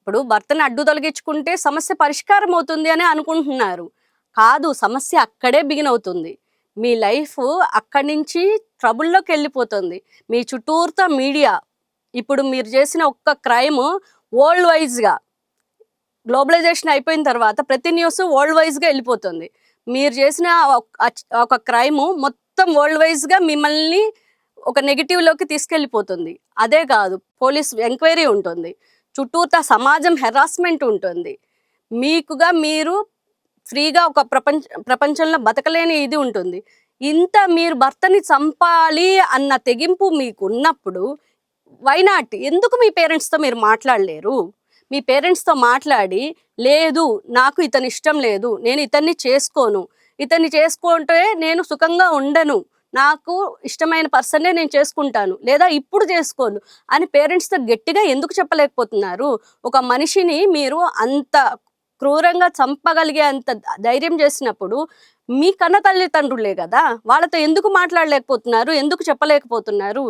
ఇప్పుడు భర్తని అడ్డు తొలగించుకుంటే సమస్య పరిష్కారం అవుతుంది అని అనుకుంటున్నారు. కాదు, సమస్య అక్కడే బిగిన్ అవుతుంది. మీ లైఫ్ అక్కడి నుంచి ట్రబుల్‌లోకెళ్ళిపోతుంది. మీ చుట్టూతా మీడియా ఇప్పుడు మీరు చేసిన ఒక్క క్రైమ్ వరల్డ్ వైజ్‌గా గ్లోబలైజేషన్ అయిపోయిన తర్వాత ప్రతి న్యూస్ వరల్డ్ వైజ్‌గా ఎళ్ళిపోతుంది. మీరు చేసిన ఒక క్రైమ్ మొత్తం వరల్డ్ వైజ్‌గా మిమ్మల్ని ఒక నెగెటివ్‌లోకి తీసుకెళ్ళిపోతుంది. అదే కాదు, పోలీస్ ఎంక్వైరీ ఉంటుంది. చుట్టూతా సమాజం హెరాస్మెంట్ ఉంటుంది. మీకుగా మీరు ఫ్రీగా ఒక ప్రపంచంలో బతకలేని ఇది ఉంటుంది. ఇంత మీరు భర్తని చంపాలి అన్న తెగింపు మీకున్నప్పుడు వై నాట్? ఎందుకు మీ పేరెంట్స్‌తో మీరు మాట్లాడలేరు? మీ పేరెంట్స్‌తో మాట్లాడి, లేదు నాకు ఇతను ఇష్టం లేదు, నేను ఇతన్ని చేసుకోను, ఇతన్ని చేసుకుంటే నేను సుఖంగా ఉండను, నాకు ఇష్టమైన పర్సన్నే నేను చేసుకుంటాను, లేదా ఇప్పుడు చేసుకోను అని పేరెంట్స్‌తో గట్టిగా ఎందుకు చెప్పలేకపోతున్నారు? ఒక మనిషిని మీరు అంత క్రూరంగా చంపగలిగే అంత ధైర్యం చేసినప్పుడు మీ కన్న తల్లిదండ్రులే కదా! వాళ్ళతో ఎందుకు మాట్లాడలేకపోతున్నారు? ఎందుకు చెప్పలేకపోతున్నారు?